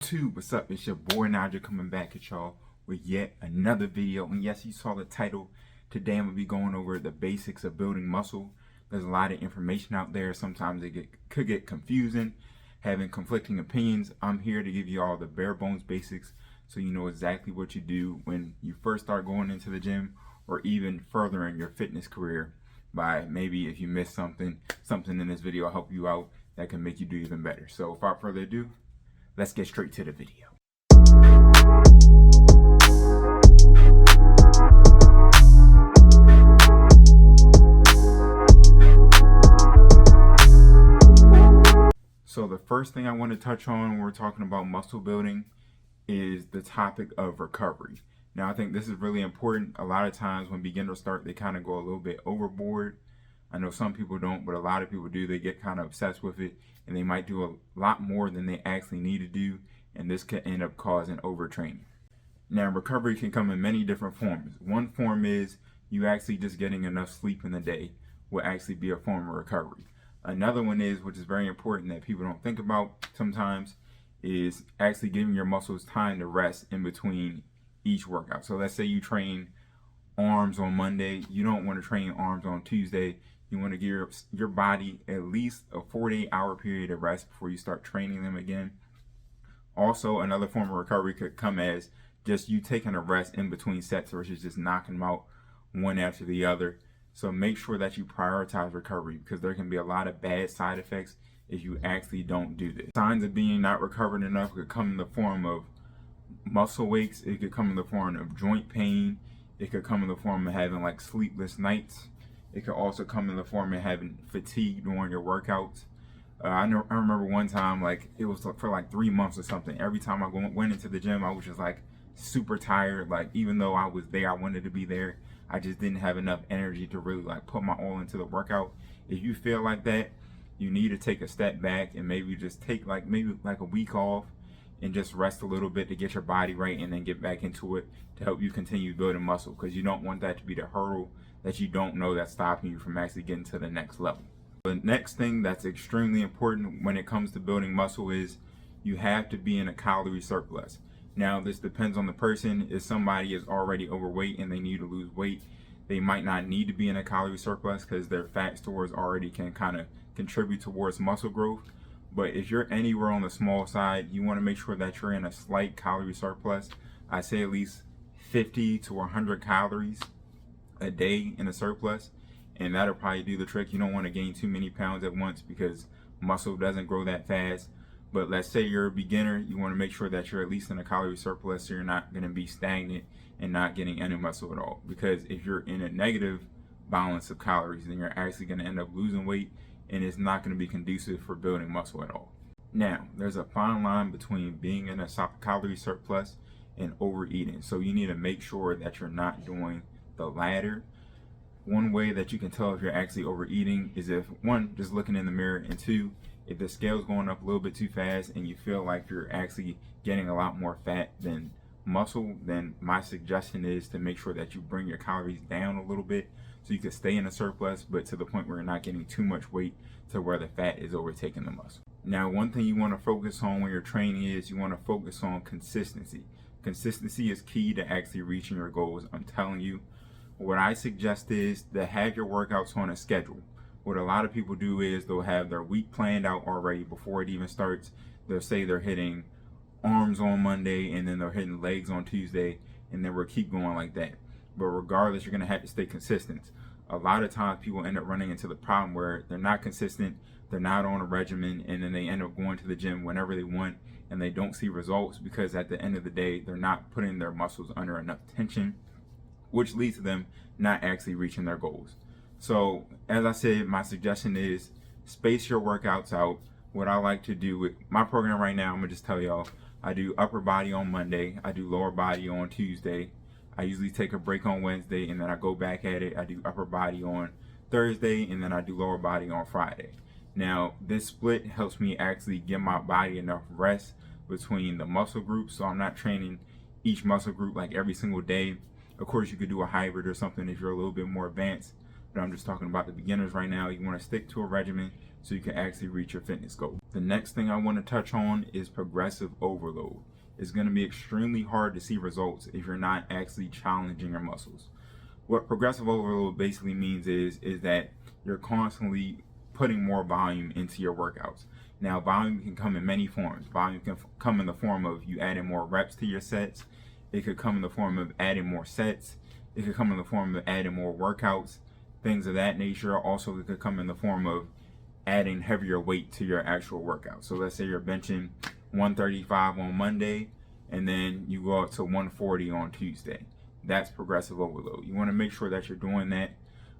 YouTube, what's up? It's your boy Naja coming back at y'all with yet another video. And yes, you saw the title. Today I'm gonna be going over the basics of building muscle. There's a lot of information out there. Sometimes it could get confusing, having conflicting opinions. I'm here to give you all the bare bones basics so you know exactly what you do when you first start going into the gym, or even further in your fitness career, by maybe if you missed something in this video will help you out that can make you do even better. So without further ado, let's get straight to the video. So the first thing I want to touch on when we're talking about muscle building is the topic of recovery. Now, I think this is really important. A lot of times when beginners start, they kind of go a little bit overboard. I know some people don't, but a lot of people do. They get kind of obsessed with it, and they might do a lot more than they actually need to do, and this can end up causing overtraining. Now, recovery can come in many different forms. One form is you actually just getting enough sleep in the day will actually be a form of recovery. Another one is, which is very important that people don't think about sometimes, is actually giving your muscles time to rest in between each workout. So let's say you train arms on Monday. You don't want to train arms on Tuesday. You want to give your body at least a 48-hour period of rest before you start training them again. Also, another form of recovery could come as just you taking a rest in between sets versus just knocking them out one after the other. So make sure that you prioritize recovery, because there can be a lot of bad side effects if you actually don't do this. Signs of being not recovered enough could come in the form of muscle aches. It could come in the form of joint pain. It could come in the form of having like sleepless nights. It could also come in the form of having fatigue during your workouts. I remember one time, like it was for like 3 months or something. Every time I went into the gym, I was just like super tired. Like even though I was there, I wanted to be there, I just didn't have enough energy to really like put my all into the workout. If you feel like that, you need to take a step back and maybe just take maybe a week off and just rest a little bit to get your body right, and then get back into it to help you continue building muscle, because you don't want that to be the hurdle that you don't know that's stopping you from actually getting to the next level. The next thing that's extremely important when it comes to building muscle is you have to be in a calorie surplus. Now, this depends on the person. If somebody is already overweight and they need to lose weight, they might not need to be in a calorie surplus because their fat stores already can kind of contribute towards muscle growth. But if you're anywhere on the small side, you want to make sure that you're in a slight calorie surplus. I say at least 50 to 100 calories a day in a surplus, and that'll probably do the trick. You don't want to gain too many pounds at once because muscle doesn't grow that fast. But let's say you're a beginner, you want to make sure that you're at least in a calorie surplus so you're not going to be stagnant and not getting any muscle at all. Because if you're in a negative balance of calories, then you're actually going to end up losing weight, and it's not going to be conducive for building muscle at all. Now, there's a fine line between being in a calorie surplus and overeating. So you need to make sure that you're not doing the latter. One way that you can tell if you're actually overeating is if, one, just looking in the mirror, and two, if the scale's going up a little bit too fast and you feel like you're actually getting a lot more fat than muscle, then my suggestion is to make sure that you bring your calories down a little bit so you can stay in a surplus, but to the point where you're not getting too much weight to where the fat is overtaking the muscle. Now, one thing you want to focus on when you're training is you want to focus on consistency. Consistency is key to actually reaching your goals. I'm telling you. What I suggest is to have your workouts on a schedule. What a lot of people do is they'll have their week planned out already before it even starts. They'll say they're hitting arms on Monday, and then they're hitting legs on Tuesday, and then we'll keep going like that. But regardless, you're going to have to stay consistent. A lot of times people end up running into the problem where they're not consistent, they're not on a regimen, and then they end up going to the gym whenever they want, and they don't see results because at the end of the day, they're not putting their muscles under enough tension, which leads to them not actually reaching their goals. So, as I said, my suggestion is space your workouts out. What I like to do with my program right now, I'm gonna just tell y'all, I do upper body on Monday, I do lower body on Tuesday, I usually take a break on Wednesday, and then I go back at it. I do upper body on Thursday, and then I do lower body on Friday. Now, this split helps me actually give my body enough rest between the muscle groups, so I'm not training each muscle group like every single day. Of course, you could do a hybrid or something if you're a little bit more advanced. but I'm just talking about the beginners right now. You want to stick to a regimen so you can actually reach your fitness goal. The next thing I want to touch on is progressive overload. It's going to be extremely hard to see results if you're not actually challenging your muscles. What progressive overload basically means is that you're constantly putting more volume into your workouts. Now, volume can come in many forms. Volume can come in the form of you adding more reps to your sets. It could come in the form of adding more sets. It could come in the form of adding more workouts, things of that nature. Also, it could come in the form of adding heavier weight to your actual workout. So let's say you're benching 135 on Monday, and then you go up to 140 on Tuesday. That's progressive overload. You want to make sure that you're doing that.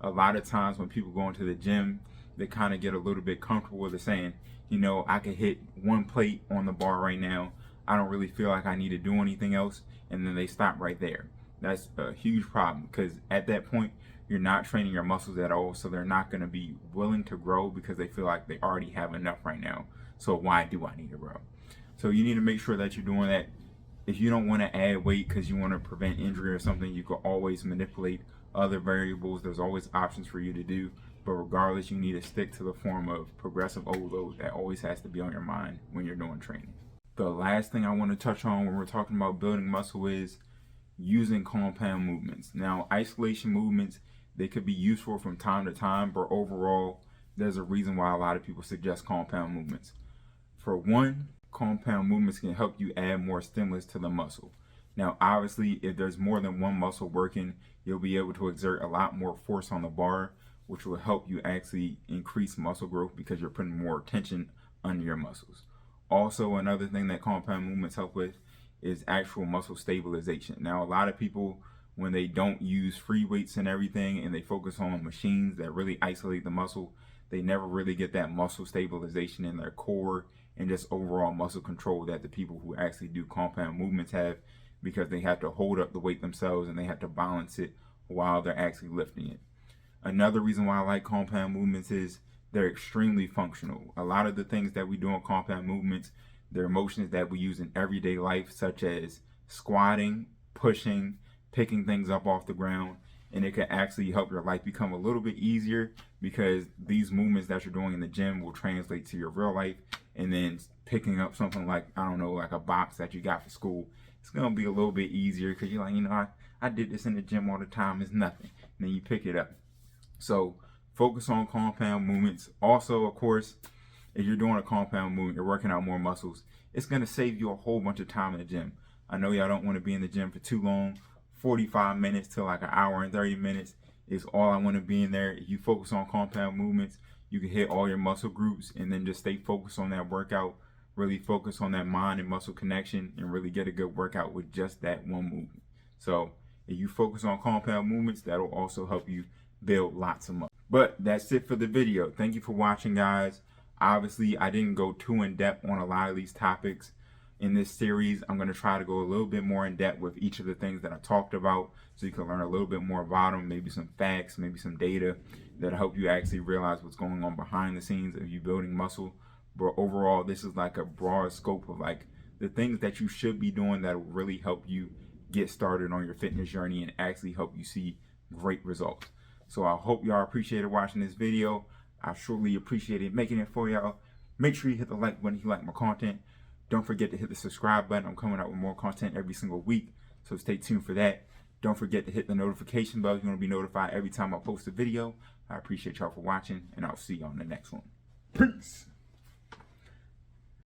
A lot of times when people go into the gym, they kind of get a little bit comfortable with it, saying, you know, I can hit one plate on the bar right now. I don't really feel like I need to do anything else. And then they stop right there. That's a huge problem, because at that point, you're not training your muscles at all. So they're not going to be willing to grow because they feel like they already have enough right now. So why do I need to grow? So you need to make sure that you're doing that. If you don't want to add weight because you want to prevent injury or something, you can always manipulate other variables. There's always options for you to do. But regardless, you need to stick to the form of progressive overload. That always has to be on your mind when you're doing training. The last thing I want to touch on when we're talking about building muscle is using compound movements. Now, isolation movements, they could be useful from time to time, but overall, there's a reason why a lot of people suggest compound movements. For one, compound movements can help you add more stimulus to the muscle. Now, obviously, if there's more than one muscle working, you'll be able to exert a lot more force on the bar, which will help you actually increase muscle growth because you're putting more tension under your muscles. Also, another thing that compound movements help with is actual muscle stabilization. Now, a lot of people, when they don't use free weights and everything, and they focus on machines that really isolate the muscle, they never really get that muscle stabilization in their core and just overall muscle control that the people who actually do compound movements have, because they have to hold up the weight themselves and they have to balance it while they're actually lifting it. Another reason why I like compound movements is they're extremely functional. A lot of the things that we do in compound movements, they're motions that we use in everyday life, such as squatting, pushing, picking things up off the ground, and it can actually help your life become a little bit easier, because these movements that you're doing in the gym will translate to your real life. And then picking up something like, I don't know, like a box that you got for school, it's going to be a little bit easier because you're like, you know, I did this in the gym all the time, it's nothing. And then you pick it up. So focus on compound movements. Also, of course, if you're doing a compound movement, you're working out more muscles, it's going to save you a whole bunch of time in the gym. I know y'all don't want to be in the gym for too long. 45 minutes to like an hour and 30 minutes is all I want to be in there. If you focus on compound movements, you can hit all your muscle groups and then just stay focused on that workout. Really focus on that mind and muscle connection and really get a good workout with just that one movement. So if you focus on compound movements, that'll also help you build lots of muscle. But that's it for the video. Thank you for watching, guys. Obviously, I didn't go too in depth on a lot of these topics in this series. I'm going to try to go a little bit more in depth with each of the things that I talked about, so you can learn a little bit more about them, maybe some facts, maybe some data that'll help you actually realize what's going on behind the scenes of you building muscle. But overall, this is like a broad scope of like the things that you should be doing that will really help you get started on your fitness journey and actually help you see great results. So I hope y'all appreciated watching this video. I surely appreciated making it for y'all. Make sure you hit the like button if you like my content. Don't forget to hit the subscribe button. I'm coming out with more content every single week, so stay tuned for that. Don't forget to hit the notification bell if you want to be notified every time I post a video. I appreciate y'all for watching, and I'll see you on the next one. Peace!